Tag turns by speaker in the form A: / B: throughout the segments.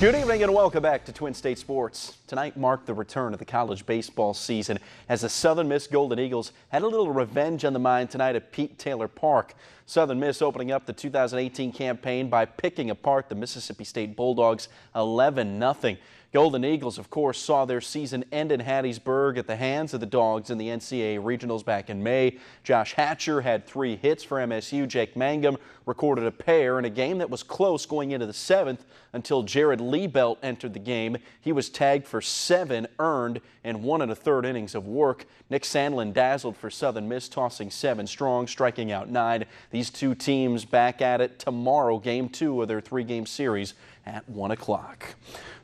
A: Good evening and welcome back to Twin State Sports. Tonight marked the return of the college baseball season as the Southern Miss Golden Eagles had a little revenge on the mind tonight at Pete Taylor Park. Southern Miss opening up the 2018 campaign by picking apart the Mississippi State Bulldogs 11-0. Golden Eagles, of course, saw their season end in Hattiesburg at the hands of the Dogs in the NCAA Regionals back in May. Josh Hatcher had 3 hits for MSU. Jake Mangum recorded a pair in a game that was close going into the 7th until Jared Liebelt entered the game. He was tagged for 7 earned and 1 1/3 innings of work. Nick Sandlin dazzled for Southern Miss, tossing 7 strong, striking out 9. These two teams back at it tomorrow, game 2 of their 3-game series at 1 o'clock.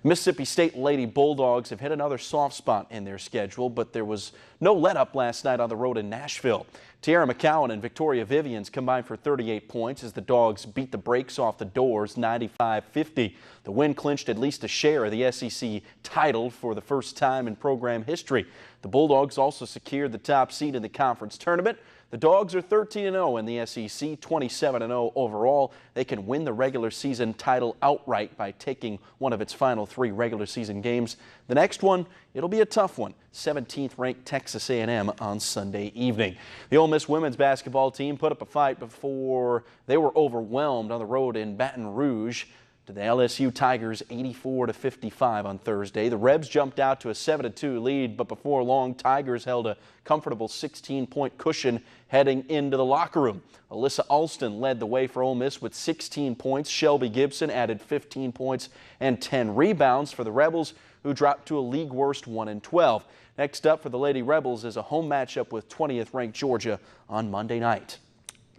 A: Mississippi State Lady Bulldogs have hit another soft spot in their schedule, but there was no let-up last night on the road in Nashville. Tiara McCowan and Victoria Vivians combined for 38 points as the Dogs beat the brakes off the doors 95-50. The win clinched at least a share of the SEC title for the first time in program history. The Bulldogs also secured the top seed in the conference tournament. The Dogs are 13-0 in the SEC, 27-0 overall. They can win the regular season title outright by taking one of its final 3 regular season games. The next one, it'll be a tough one. 17th ranked Texas A&M on Sunday evening. The Ole Miss women's basketball team put up a fight before they were overwhelmed on the road in Baton Rouge to the LSU Tigers 84-55 on Thursday. The Rebs jumped out to a 7-2 lead, but before long, Tigers held a comfortable 16-point cushion heading into the locker room. Alyssa Alston led the way for Ole Miss with 16 points. Shelby Gibson added 15 points and 10 rebounds for the Rebels, who dropped to a league-worst 1-12. Next up for the Lady Rebels is a home matchup with 20th-ranked Georgia on Monday night.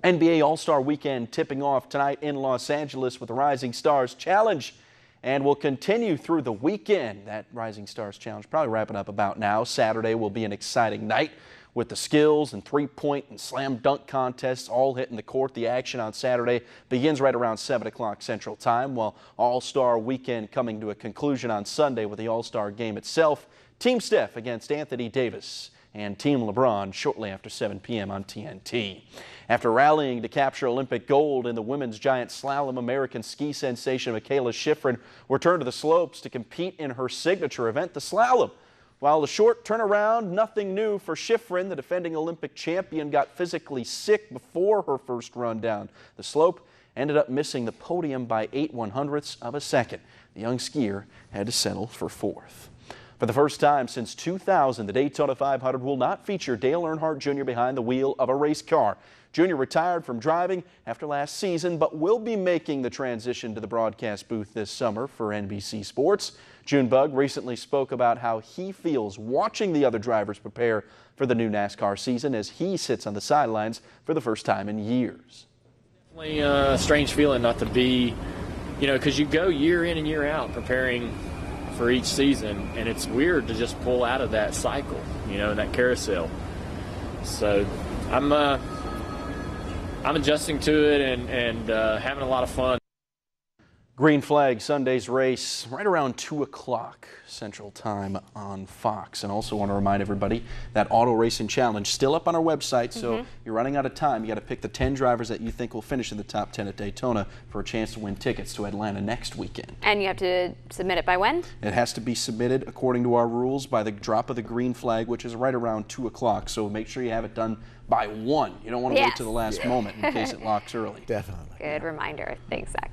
A: NBA All-Star Weekend tipping off tonight in Los Angeles with the Rising Stars Challenge, and will continue through the weekend. That Rising Stars Challenge probably wrapping up about now. Saturday will be an exciting night with the skills and three-point and slam dunk contests all hitting the court. The action on Saturday begins right around 7 o'clock Central Time, while All-Star Weekend coming to a conclusion on Sunday with the All-Star game itself. Team Steph against Anthony Davis and Team LeBron shortly after 7 p.m. on TNT. After rallying to capture Olympic gold in the women's giant slalom, American ski sensation Mikaela Shiffrin returned to the slopes to compete in her signature event, the slalom. While the short turnaround, nothing new for Shiffrin. The defending Olympic champion got physically sick before her first run down the slope, ended up missing the podium by 8/100ths of a second. The young skier had to settle for 4th. For the first time since 2000, the Daytona 500 will not feature Dale Earnhardt Jr. behind the wheel of a race car. Jr. retired from driving after last season, but will be making the transition to the broadcast booth this summer for NBC Sports. Junebug recently spoke about how he feels watching the other drivers prepare for the new NASCAR season as he sits on the sidelines for the first time in years.
B: Definitely a strange feeling not to be, because you go year in and year out preparing for each season, and it's weird to just pull out of that cycle, that carousel. So I'm adjusting to it and having a lot of fun.
A: Green Flag Sunday's race right around 2 o'clock Central Time on Fox. And also want to remind everybody that Auto Racing Challenge still up on our website. So you're running out of time. You got to pick the 10 drivers that you think will finish in the top 10 at Daytona for a chance to win tickets to Atlanta next weekend.
C: And you have to submit it by when?
A: It has to be submitted according to our rules by the drop of the green flag, which is right around 2 o'clock. So make sure you have it done by 1. You don't want to wait till the last moment in case it locks early.
D: Definitely.
C: Good reminder. Thanks, Zach.